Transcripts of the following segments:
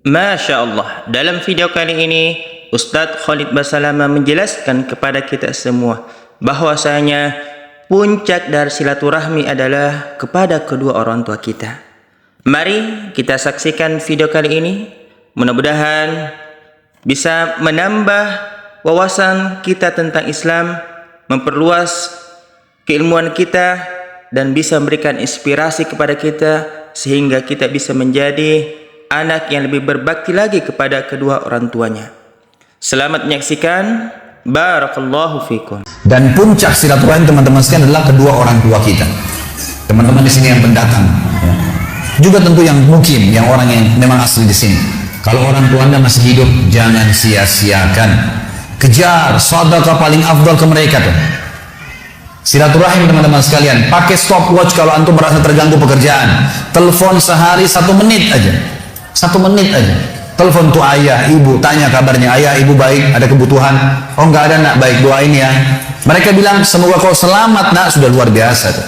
Masya Allah, dalam video kali ini Ustadz Khalid Basalamah menjelaskan kepada kita semua bahwasanya puncak dari silaturahmi adalah kepada kedua orang tua kita. Mari kita saksikan video kali ini, mudah-mudahan bisa menambah wawasan kita tentang Islam, memperluas keilmuan kita, dan bisa memberikan inspirasi kepada kita sehingga kita bisa menjadi anak yang lebih berbakti lagi kepada kedua orang tuanya. Selamat menyaksikan. Barakallahu fikum. Dan puncak silaturahim teman-teman sekalian adalah kedua orang tua kita. Teman-teman di sini yang pendatang, ya. Juga tentu yang mukim, yang orang yang memang asli di sini. Kalau orang tua Anda masih hidup, jangan sia-siakan. Kejar sedekah paling afdal ke mereka tuh. Silaturahim teman-teman sekalian. Pakai stopwatch kalau antum merasa terganggu pekerjaan. Telepon sehari 1 menit aja. 1 menit aja. Telepon tuh ayah, ibu, tanya kabarnya. Ayah, ibu baik, ada kebutuhan? Oh enggak ada nak, baik doain ya. Mereka bilang semoga kau selamat nak, sudah luar biasa tuh.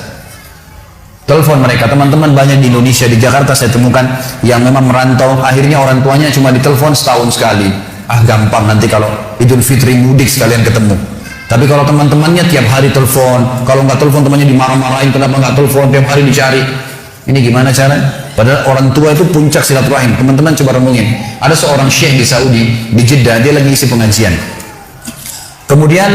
Telepon mereka, teman-teman banyak di Indonesia, di Jakarta saya temukan yang memang merantau, akhirnya orang tuanya cuma ditelepon setahun sekali. Ah gampang, nanti kalau Idul Fitri mudik sekalian ketemu. Tapi kalau teman-temannya tiap hari telepon, kalau nggak telepon temannya dimarah-marahin, kenapa nggak telepon, tiap hari dicari. Ini gimana caranya? Padahal orang tua itu puncak silaturahim. Teman-teman coba renungin. Ada seorang syekh di Saudi, di Jeddah, dia lagi isi pengajian. Kemudian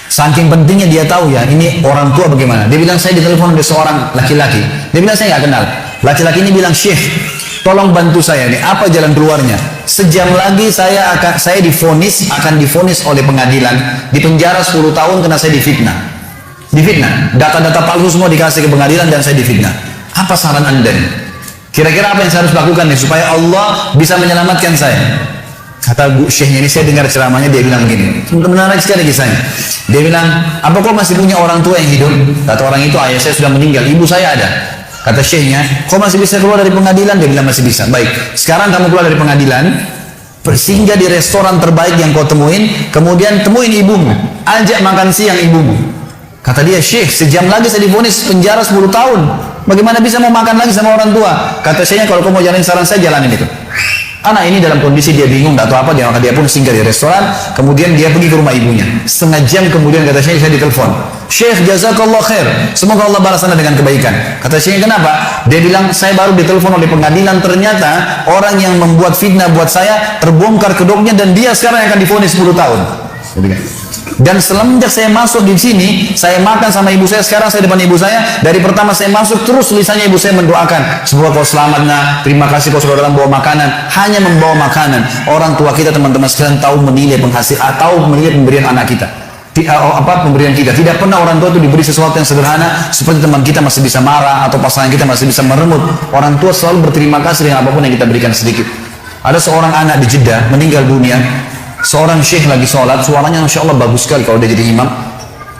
saking pentingnya dia tahu ya, ini orang tua bagaimana. Dia bilang, saya ditelepon oleh seorang laki-laki. Dia bilang, saya nggak kenal. Laki-laki ini bilang, syekh, tolong bantu saya nih, apa jalan keluarnya? Sejam lagi saya akan divonis oleh pengadilan, di penjara 10 tahun karena saya difitnah. Difitnah, data-data palsu semua dikasih ke pengadilan dan saya difitnah. Apa saran Anda nih? Kira-kira apa yang saya harus lakukan nih supaya Allah bisa menyelamatkan saya? Kata bu syekhnya ini, saya dengar ceramahnya, dia bilang begini, menarik sekali kisahnya. Dia bilang, apa kau masih punya orang tua yang hidup? Kata orang itu, ayah saya sudah meninggal, ibu saya ada. Kata syekhnya, kau masih bisa keluar dari pengadilan? Dia bilang masih bisa. Baik, sekarang kamu keluar dari pengadilan, bersinggah di restoran terbaik yang kau temuin, kemudian temuin ibumu, ajak makan siang ibumu. Kata dia, syekh, sejam lagi saya divonis penjara 10 tahun. Bagaimana bisa mau makan lagi sama orang tua? Kata syekhnya, kalau kau mau jalanin saran saya, jalanin itu. Anak ini dalam kondisi dia bingung, tak tahu apa, maka dia pun singgah di restoran, kemudian dia pergi ke rumah ibunya. Setengah jam kemudian kata syekh, saya ditelepon. Syekh, jazakallah khair, semoga Allah balas Anda dengan kebaikan. Kata syekhnya, kenapa? Dia bilang, saya baru ditelepon oleh pengadilan, ternyata orang yang membuat fitnah buat saya terbongkar kedoknya dan dia sekarang akan divonis 10 tahun. Dan semenjak saya masuk di sini, saya makan sama ibu saya, sekarang saya depan ibu saya, dari pertama saya masuk terus tulisannya ibu saya mendoakan, semoga kau selamat nak, terima kasih kau sudah datang bawa makanan. Hanya membawa makanan. Orang tua kita teman-teman sekalian tahu menilai penghasil, atau menilai pemberian anak kita, pemberian kita. Tidak pernah orang tua itu diberi sesuatu yang sederhana seperti teman kita masih bisa marah atau pasangan kita masih bisa meremut. Orang tua selalu berterima kasih dengan apapun yang kita berikan sedikit. Ada seorang anak di Jeddah meninggal dunia. Seorang syekh lagi sholat, suaranya Masya Allah bagus sekali kalau dia jadi imam.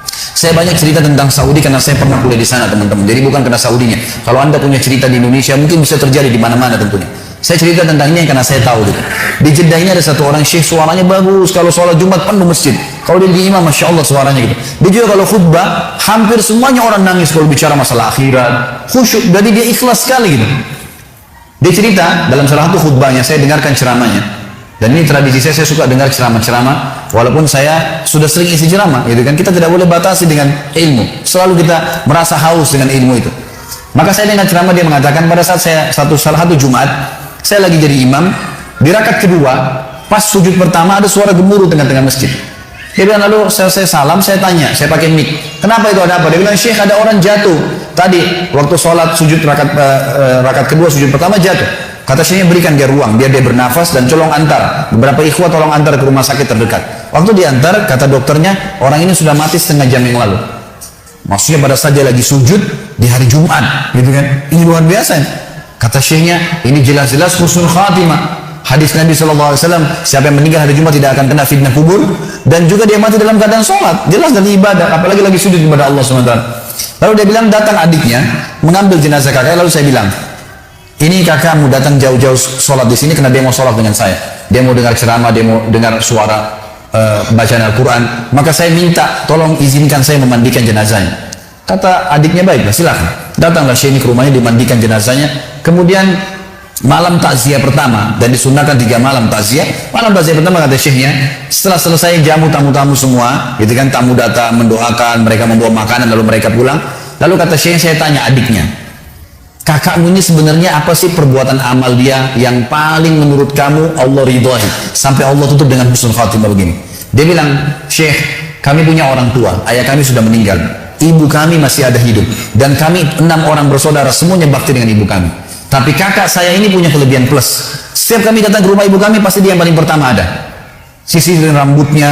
Saya banyak cerita tentang Saudi karena saya pernah kuliah di sana teman-teman. Jadi bukan karena Saudinya. Kalau Anda punya cerita di Indonesia mungkin bisa terjadi di mana-mana tentunya. Saya cerita tentang ini karena saya tahu gitu. Di Jeddah ini ada satu orang syekh, suaranya bagus. Kalau sholat Jumat penuh masjid. Kalau dia jadi imam, Masya Allah suaranya gitu. Dia juga kalau khutbah, hampir semuanya orang nangis kalau bicara masalah akhirat. Khusyuk, jadi dia ikhlas sekali gitu. Dia cerita dalam salah satu khutbahnya, saya dengarkan ceramahnya. Dan ini tradisi saya suka dengar ceramah-ceramah, walaupun saya sudah sering isi ceramah, gitu kan. Kita tidak boleh batasi dengan ilmu. Selalu kita merasa haus dengan ilmu itu. Maka saya dengar ceramah, dia mengatakan pada saat saya salah satu Jumat, saya lagi jadi imam, di rakaat kedua, pas sujud pertama ada suara gemuruh tengah-tengah masjid. Dia bilang, lalu saya salam, saya tanya, saya pakai mic, kenapa itu, ada apa? Dia bilang, syekh, ada orang jatuh tadi waktu sholat sujud rakaat kedua, sujud pertama jatuh. Kata syekhnya, berikan dia ruang biar dia bernafas dan tolong antar beberapa ikhwah, tolong antar ke rumah sakit terdekat. Waktu diantar, kata dokternya, orang ini sudah mati setengah jam yang lalu. Maksudnya pada saat dia lagi sujud di hari Jumat, gitu kan? Ini luar biasa. Kata syekhnya, ini jelas-jelas husnul khatimah. Hadis Nabi SAW, siapa yang meninggal hari Jumat tidak akan kena fitnah kubur, dan juga dia mati dalam keadaan sholat, jelas dari ibadah, apalagi lagi sujud kepada Allah SWT. Lalu dia bilang, datang adiknya mengambil jenazah kakak. Lalu saya bilang, ini kakakmu datang jauh-jauh sholat di sini karena dia mau sholat dengan saya. Dia mau dengar ceramah, dia mau dengar suara bacaan Al-Quran. Maka saya minta, tolong izinkan saya memandikan jenazahnya. Kata adiknya, baiklah silakan. Datanglah syekh ini ke rumahnya, dimandikan jenazahnya. Kemudian malam takziah pertama, dan disunahkan 3 malam takziah. Malam takziah pertama kata syekhnya, setelah selesai jamu tamu-tamu semua, gitu kan, tamu datang mendoakan, mereka membawa makanan lalu mereka pulang. Lalu kata syekhnya, saya tanya adiknya, kakakmu ini sebenarnya apa sih perbuatan amal dia yang paling menurut kamu Allah ridhoi sampai Allah tutup dengan husnul khatimah begini? Dia bilang, Syekh, kami punya orang tua, ayah kami sudah meninggal, ibu kami masih ada hidup, dan kami 6 orang bersaudara, semuanya bakti dengan ibu kami. Tapi kakak saya ini punya kelebihan plus. Setiap kami datang ke rumah ibu kami, pasti dia yang paling pertama ada. Sisirin rambutnya,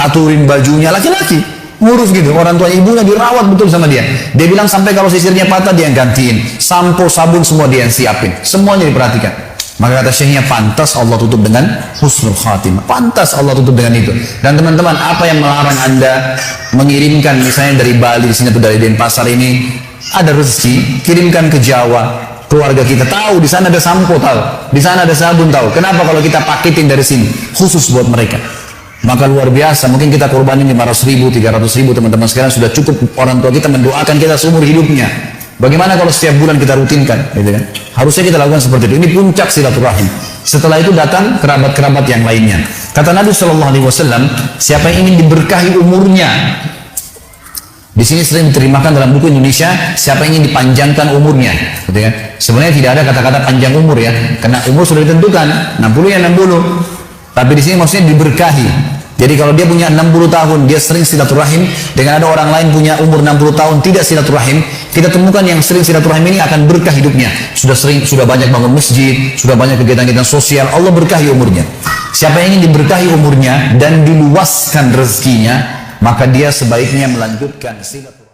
aturin bajunya, laki-laki. Ngurus gitu, orang tua ibunya dirawat betul sama dia. Dia bilang sampai kalau sisirnya patah dia yang gantiin. Sampo, sabun semua dia yang siapin. Semuanya diperhatikan. Maka kata syekhnya, pantas Allah tutup dengan husnul khatimah. Pantas Allah tutup dengan itu. Dan teman-teman, apa yang melarang Anda mengirimkan misalnya dari Bali, di sini atau dari Denpasar ini, ada rezeki, kirimkan ke Jawa. Keluarga kita tahu di sana ada sampo, tahu di sana ada sabun, tahu. Kenapa kalau kita paketin dari sini khusus buat mereka? Maka luar biasa, mungkin kita korbanin 500.000, 300.000, teman-teman sekalian, sudah cukup orang tua kita mendoakan kita seumur hidupnya. Bagaimana kalau setiap bulan kita rutinkan, gitu kan? Harusnya kita lakukan seperti itu. Ini puncak silaturahim. Setelah itu datang kerabat-kerabat yang lainnya. Kata Nabi SAW, siapa yang ingin diberkahi umurnya, di sini sering diterjemahkan dalam buku Indonesia, siapa yang ingin dipanjangkan umurnya, gitu kan? Sebenarnya tidak ada kata-kata panjang umur ya, karena umur sudah ditentukan, 60 ya 60. Tapi di sini maksudnya diberkahi. Jadi kalau dia punya 60 tahun, dia sering silaturahim, dengan ada orang lain punya umur 60 tahun tidak silaturahim, kita temukan yang sering silaturahim ini akan berkah hidupnya. Sudah banyak bangun masjid, sudah banyak kegiatan-kegiatan sosial, Allah berkahi umurnya. Siapa yang ingin diberkahi umurnya dan diluaskan rezekinya, maka dia sebaiknya melanjutkan silaturahim.